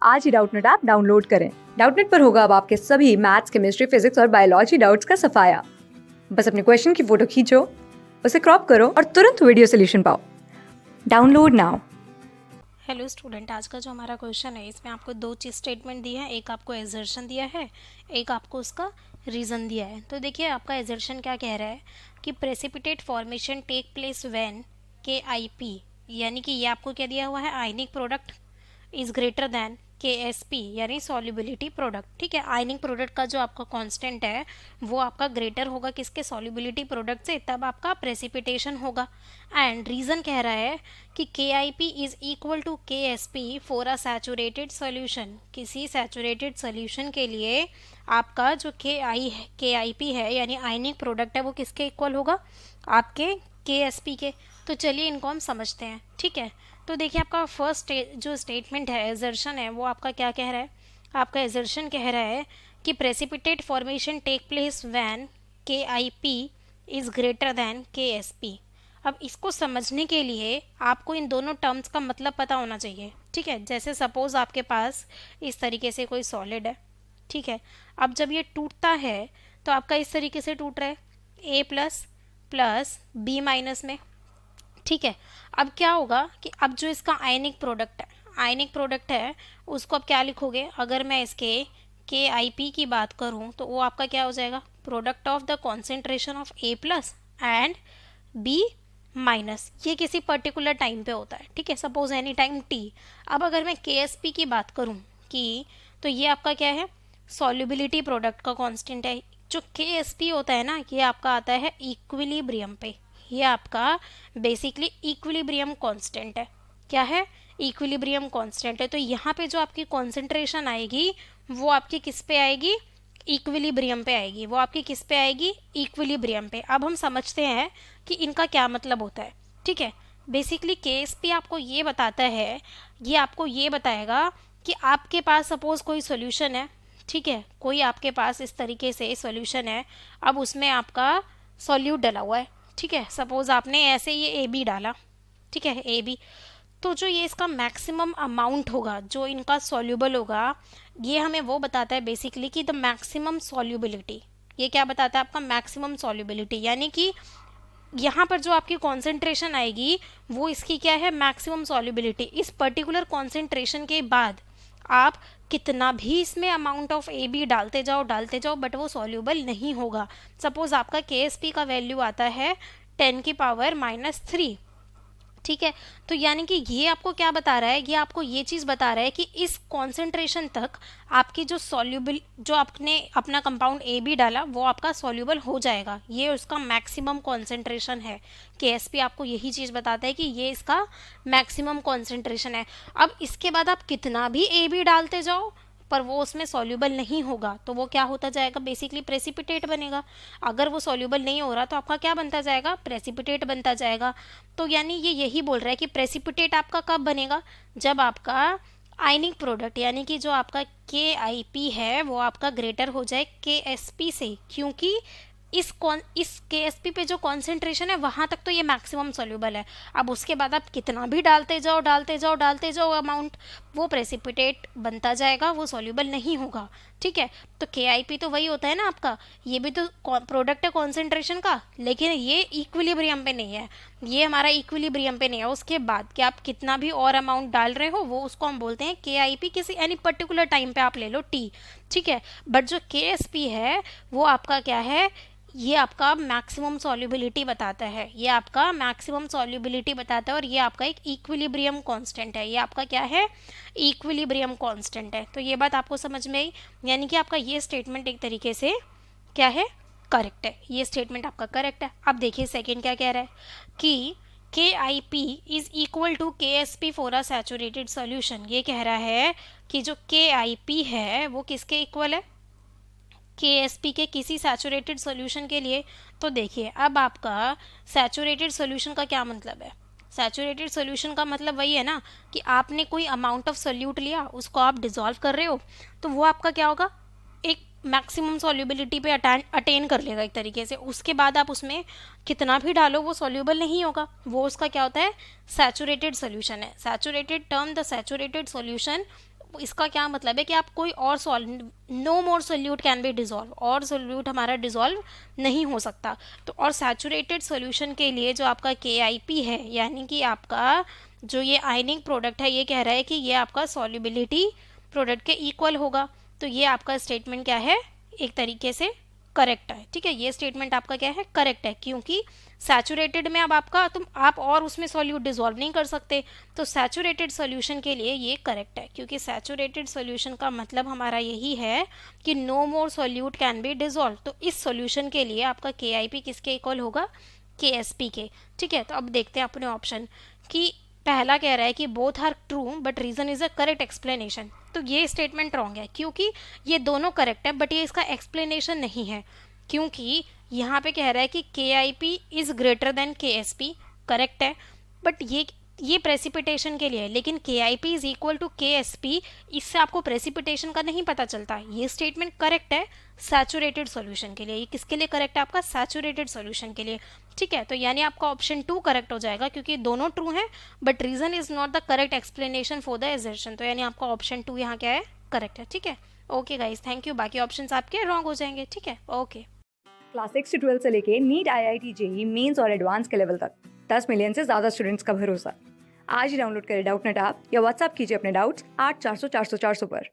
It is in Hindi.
आज ही डाउटनेट ऐप डाउनलोड करें। डाउटनेट पर होगा अब आपके सभी मैथ्स, केमिस्ट्री, फिजिक्स और बायोलॉजी डाउट्स का सफाया। बस अपने क्वेश्चन की फोटो खींचो, उसे क्रॉप करो और तुरंत वीडियो सोल्यूशन पाओ। Download now. हेलो स्टूडेंट, आज का जो हमारा क्वेश्चन है इसमें आपको दो चीज स्टेटमेंट दिया है। एक आपको एजर्शन दिया है, एक आपको उसका रीज़न दिया है। तो देखिए आपका एजर्शन क्या कह रहा है कि precipitate formation take place when KIP, यानी कि ये आपको क्या दिया हुआ है, ionic product is greater than KSP यानी सॉल्युबिलिटी प्रोडक्ट। ठीक है, आयनिक प्रोडक्ट का जो आपका कांस्टेंट है वो आपका ग्रेटर होगा किसके, सॉल्युबिलिटी प्रोडक्ट से, तब आपका प्रेसिपिटेशन होगा। एंड रीज़न कह रहा है कि KIP is equal to KSP for a saturated solution. किसी सैचुरेटेड सोल्यूशन के लिए आपका जो KIP है यानी आयनिक प्रोडक्ट है वो किसके इक्वल होगा, आपके KSP के। तो चलिए इनको हम समझते हैं। ठीक है, तो देखिए आपका फर्स्ट जो स्टेटमेंट है, एजर्शन है, वो आपका क्या कह रहा है, आपका एजर्शन कह रहा है कि precipitate formation take place when KIP is greater than KSP। अब इसको समझने के लिए आपको इन दोनों टर्म्स का मतलब पता होना चाहिए। ठीक है, जैसे सपोज आपके पास इस तरीके से कोई सॉलिड है। ठीक है, अब जब ये टूटता है तो आपका इस तरीके से टूट रहा है, A plus plus B minus में। ठीक है, अब क्या होगा कि अब जो इसका आयनिक प्रोडक्ट है उसको अब क्या लिखोगे, अगर मैं इसके KIP की बात करूं तो वो आपका क्या हो जाएगा, product of the concentration of A plus and B minus. ये किसी पर्टिकुलर टाइम पे होता है। ठीक है, सपोज एनी टाइम T। अब अगर मैं KSP की बात करूं कि तो ये आपका क्या है, सॉल्युबिलिटी प्रोडक्ट का कांस्टेंट है। जो KSP होता है ना, ये आपका आता है इक्विलिब्रियम पे। ये आपका बेसिकली इक्विलिब्रियम कांस्टेंट है। क्या है, इक्विलिब्रियम कांस्टेंट है। तो यहाँ पे जो आपकी कॉन्सेंट्रेशन आएगी वो आपकी किस पे आएगी, इक्विलिब्रियम पे आएगी। वो आपकी किस पे आएगी, इक्विलिब्रियम पे। अब हम समझते हैं कि इनका क्या मतलब होता है। ठीक है, बेसिकली KSP आपको ये बताता है, ये आपको ये बताएगा कि आपके पास सपोज कोई सोल्यूशन है। ठीक है, कोई आपके पास इस तरीके से सोल्यूशन है, अब उसमें आपका सॉल्यूट डला हुआ है। ठीक है, सपोज आपने ऐसे ये AB डाला। ठीक है, AB, तो जो ये इसका मैक्सिमम अमाउंट होगा जो इनका सॉल्यूबल होगा, ये हमें वो बताता है बेसिकली कि द मैक्सिमम सॉल्युबिलिटी। ये क्या बताता है, आपका मैक्सिमम सॉल्युबिलिटी, यानी कि यहाँ पर जो आपकी कॉन्सेंट्रेशन आएगी वो इसकी क्या है, मैक्सिमम सॉल्युबिलिटी। इस पर्टिकुलर कॉन्सेंट्रेशन के बाद आप कितना भी इसमें अमाउंट ऑफ AB डालते जाओ बट वो सॉल्यूबल नहीं होगा। सपोज आपका KSP का वैल्यू आता है 10⁻⁻3। ठीक है, तो यानी कि ये आपको क्या बता रहा है, ये आपको ये चीज़ बता रहा है कि इस कॉन्सेंट्रेशन तक आपकी जो सॉल्यूबल, जो आपने अपना कंपाउंड AB डाला वो आपका सॉल्यूबल हो जाएगा। ये उसका मैक्सिमम कॉन्सेंट्रेशन है। KSP आपको यही चीज़ बताता है कि ये इसका मैक्सिमम कॉन्सेंट्रेशन है। अब इसके बाद आप कितना भी AB डालते जाओ पर वो उसमें सॉल्यूबल नहीं होगा तो वो क्या होता जाएगा, बेसिकली प्रेसिपिटेट बनेगा। अगर वो सॉल्यूबल नहीं हो रहा तो आपका क्या बनता जाएगा, प्रेसिपिटेट बनता जाएगा। तो यानी ये यही बोल रहा है कि प्रेसिपिटेट आपका कब बनेगा, जब आपका आयनिक प्रोडक्ट यानी कि जो आपका KIP है वो आपका ग्रेटर हो जाए KSP से, क्योंकि इस KSP पे जो कॉन्सेंट्रेशन है वहाँ तक तो ये मैक्सिमम सॉल्यूबल है। अब उसके बाद आप कितना भी डालते जाओ अमाउंट, वो प्रेसिपिटेट बनता जाएगा, वो सॉल्यूबल नहीं होगा। ठीक है, तो KIP तो वही होता है ना आपका, ये भी तो प्रोडक्ट है कॉन्सेंट्रेशन का, लेकिन ये इक्विलिब्रियम पे नहीं है, ये हमारा इक्विलिब्रियम पे नहीं है। उसके बाद कि आप कितना भी और अमाउंट डाल रहे हो वो उसको हम बोलते हैं KIP, किसी एनी पर्टिकुलर टाइम पे आप ले लो T। ठीक है, बट जो KSP है वो आपका क्या है, ये आपका मैक्सिमम सॉल्युबिलिटी बताता है, ये आपका मैक्सिमम सॉल्युबिलिटी बताता है और ये आपका एक इक्विलिब्रियम कांस्टेंट है। ये आपका क्या है, इक्विलिब्रियम कांस्टेंट है। तो ये बात आपको समझ में आई, यानी कि आपका ये स्टेटमेंट एक तरीके से क्या है, करेक्ट है। ये स्टेटमेंट आपका करेक्ट है। अब देखिए सेकेंड क्या कह रहा है कि KIP is equal to KSP for a saturated solution. ये कह रहा है कि जो KIP है वो किसके इक्वल है, KSP के किसी सैचुरेटेड सॉल्यूशन के लिए। तो देखिए अब आपका सैचुरेटेड सॉल्यूशन का क्या मतलब है, सैचुरेटेड सॉल्यूशन का मतलब वही है ना कि आपने कोई अमाउंट ऑफ सोल्यूट लिया, उसको आप डिसॉल्व कर रहे हो, तो वो आपका क्या होगा, एक मैक्सिमम सॉल्युबिलिटी पे अटेन कर लेगा एक तरीके से। उसके बाद आप उसमें कितना भी डालो वो सॉल्यूबल नहीं होगा, वो उसका क्या होता है, सैचुरेटेड सॉल्यूशन है। Saturated term the saturated solution इसका क्या मतलब है कि आप कोई और no more solute can be dissolve, और सोल्यूट हमारा डिजॉल्व नहीं हो सकता। तो और सैचुरेटेड सोल्यूशन के लिए जो आपका KIP है, यानी कि आपका जो ये आयनिक प्रोडक्ट है, ये कह रहा है कि ये आपका सॉल्युबिलिटी प्रोडक्ट के इक्वल होगा। तो ये आपका स्टेटमेंट क्या है, एक तरीके से करेक्ट है। ठीक है, ये स्टेटमेंट आपका क्या है, करेक्ट है, क्योंकि सैचुरेटेड में अब आप और उसमें सॉल्यूट डिजॉल्व नहीं कर सकते। तो सैचुरेटेड सॉल्यूशन के लिए ये करेक्ट है, क्योंकि सैचुरेटेड सॉल्यूशन का मतलब हमारा यही है कि no more solute can be dissolve. तो इस सॉल्यूशन के लिए आपका KIP किसके इक्वल होगा, KSP के। ठीक है, तो अब देखते हैं अपने ऑप्शन कि पहला कह रहा है कि both are true but reason is a correct explanation. तो ये स्टेटमेंट रॉन्ग है, क्योंकि ये दोनों करेक्ट है बट ये इसका एक्सप्लेनेशन नहीं है, क्योंकि यहाँ पे कह रहा है कि KIP is greater than KSP, correct है, बट ये प्रेसिपिटेशन के लिए है, लेकिन KIP is equal to KSP, इससे आपको प्रेसिपिटेशन का नहीं पता चलता। ये स्टेटमेंट करेक्ट है सैचुरेटेड सॉल्यूशन के लिए। ये किसके लिए करेक्ट है, आपका सैचुरेटेड सॉल्यूशन के लिए। ठीक है, तो यानी आपका ऑप्शन 2 करेक्ट हो जाएगा, क्योंकि दोनों ट्रू हैं but reason is not the correct explanation for the assertion. तो यानी आपका ऑप्शन 2 यहाँ क्या है, करेक्ट है। ठीक है, ओके गाइज, थैंक यू। बाकी ऑप्शंस आपके रॉन्ग हो जाएंगे। ठीक है, ओके। क्लास 6 से 12 से लेके नीट, IIT, JEE मेंस और एडवांस के लेवल तक 10 मिलियन से ज़्यादा स्टूडेंट्स का भरोसा। आज ही डाउनलोड करें डाउटनेट ऐप या व्हाट्सएप कीजिए अपने डाउट्स 8400 400 400 पर।